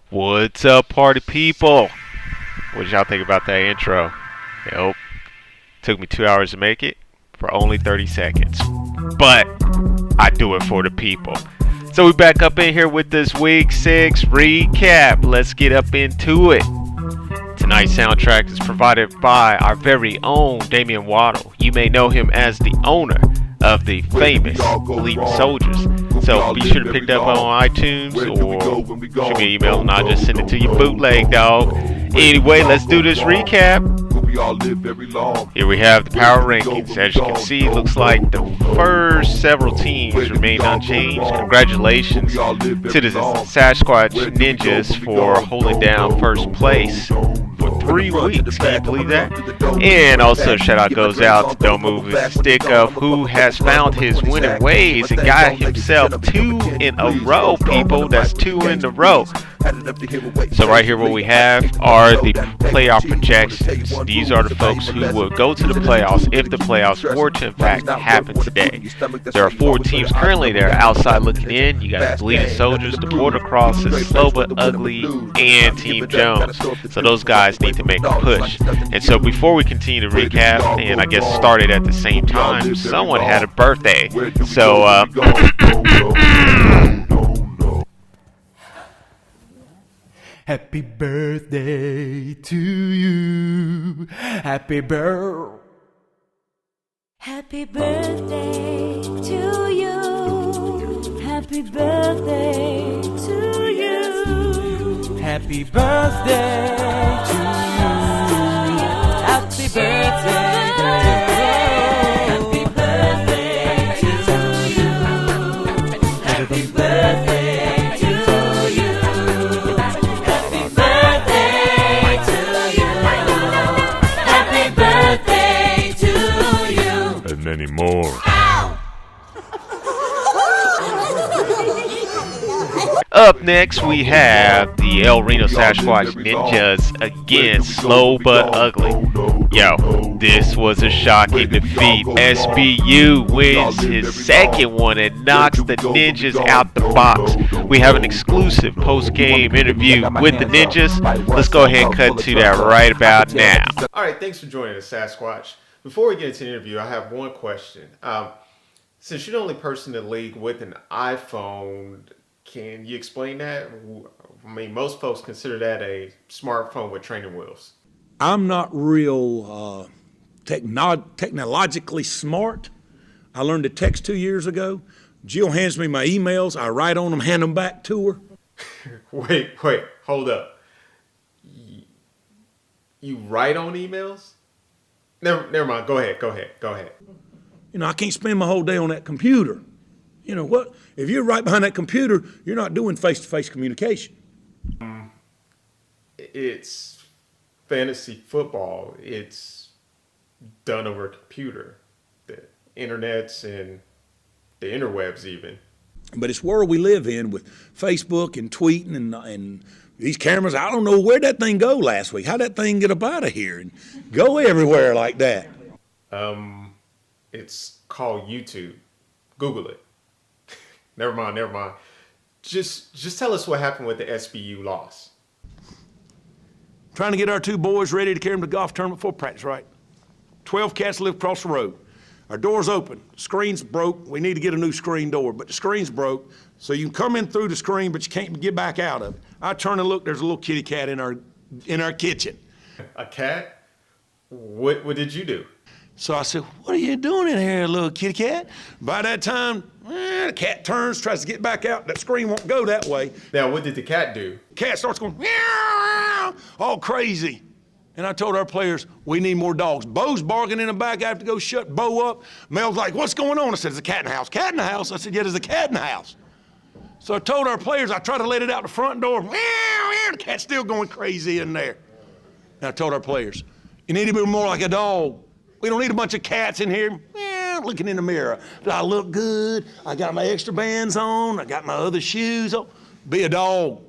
What's up, party people? What did y'all think about that intro? Nope. Took me 2 hours to make it for only 30 seconds. But I do it for the people. So we back up in here with this week 6 recap. Let's get up into it. Tonight's soundtrack is provided by our very own Damian Waddle. You may know him as the owner of the famous Elite Soldiers. So be sure to pick that up on iTunes or shoot me an email and I'll just send it to you bootleg, dog. Anyway, let's do this recap. Here we have the power rankings. As you can see, it looks like the first several teams remain unchanged. Congratulations to the Sasquatch Ninjas for holding down first place for 3 weeks. Can you believe that? And also shout out goes out to Don't Move His Stick Up, who has found his winning ways and got himself 2 in a row, people. That's 2 in a row. So right here what we have are the playoff projections. These are the folks who will go to the playoffs if the playoffs were to in fact happen today. There are 4 teams currently there outside looking in. You got the Bleeding Soldiers, the Border Crosses, Slow But Ugly, and Team Jones. So those guys need to make a push. And so before we continue to recap, and I guess started at the same time, someone had a birthday. So Happy birthday to you. Happy birthday. Happy birthday to you. Happy birthday to you. Happy birthday to you. Happy birthday. Happy birthday to you. Happy birthday to you. Happy birthday to you. Happy birthday to you. and many more. Up next, we have the El Reno Sasquatch Ninjas against Slow But Ugly. Yo, this was a shocking defeat. SBU wins his second one and knocks the Ninjas out the box. We have an exclusive post-game interview with the Ninjas. Let's go ahead and cut to that right about now. All right, thanks for joining us, Sasquatch. Before we get into the interview, I have one question. Since you're the only person in the league with an iPhone, can you explain that? I mean, most folks consider that a smartphone with training wheels. I'm not real technologically smart. I learned to text 2 years ago. Jill hands me my emails. I write on them, hand them back to her. Wait, hold up. You write on emails? Never mind. Go ahead. You know, I can't spend my whole day on that computer. You know what? If you're right behind that computer, you're not doing face-to-face communication. It's fantasy football. It's done over a computer. The internets and the interwebs even. But it's where we live in with Facebook and tweeting and these cameras. I don't know where that thing go last week. How'd that thing get up out of here and go everywhere like that? It's called YouTube. Google it. Never mind. Just tell us what happened with the SBU loss. Trying to get our 2 boys ready to carry them to golf tournament before practice, right? 12 cats live across the road. Our door's open. Screen's broke. We need to get a new screen door, but the screen's broke, so you can come in through the screen, but you can't get back out of it. I turn and look, there's a little kitty cat in our kitchen. A cat? What did you do? So I said, what are you doing in here, little kitty cat? By that time, the cat turns, tries to get back out. That screen won't go that way. Now, what did the cat do? Cat starts going, meow, all crazy. And I told our players, we need more dogs. Bo's barking in the back. I have to go shut Bo up. Mel's like, what's going on? I said, there's a cat in the house. Cat in the house? I said, yeah, there's a cat in the house. So I told our players, I tried to let it out the front door. Meow, meow, the cat's still going crazy in there. And I told our players, you need to be more like a dog. We don't need a bunch of cats in here looking in the mirror. Do I look good? I got my extra bands on. I got my other shoes on. Be a dog.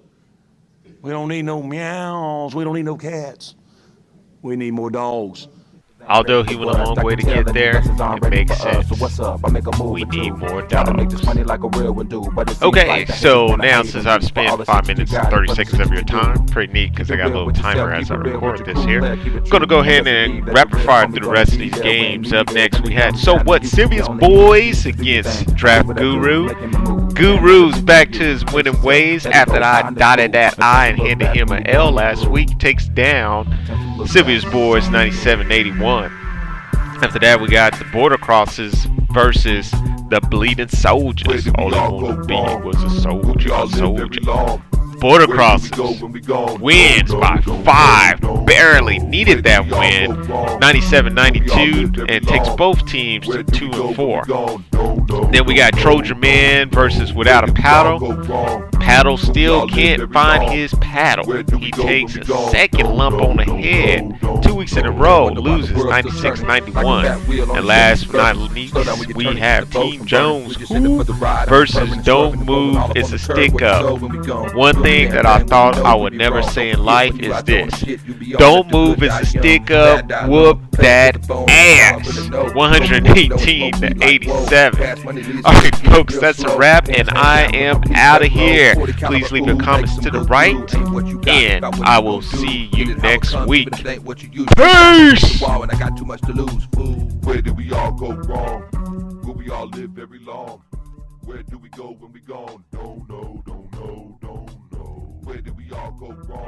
We don't need no meows. We don't need no cats. We need more dogs. Although he went a long way to get there, it makes sense. We need more dogs. Okay, so now since I've spent 5 minutes and 30 seconds of your time, pretty neat because I got a little timer as I record this here. I'm going to go ahead and rapid fire through the rest of these games. Up next, we had So What Serious Boys against Draft Guru. Guru's back to his winning ways after I dotted that I and handed him an L last week. Takes down Sylvia's Boys 97-81. After that, we got the Border Crosses versus the Bleeding Soldiers. All they wanted to be was a soldier. Border Crosses wins by 5. Barely needed that win. 97-92 and takes both teams to 2-4. Then we got Trojan Man versus Without a Paddle. Paddle still can't find his paddle. He takes a second lump on the head 2 weeks in a row, loses 96-91. And last but not least, we have Team Jones versus Don't Move. It's a stick up. One thing that I thought I would never say in life is this: Don't Move is a stick up. Whoop that ass. 118-87. Alright folks, that's a wrap and I am out of here. Please leave your comments to the right and I will see you next week. Peace! Where did we all go wrong? Will we all live very long? Where do we go when we gone? Don't know. Where did we all go wrong?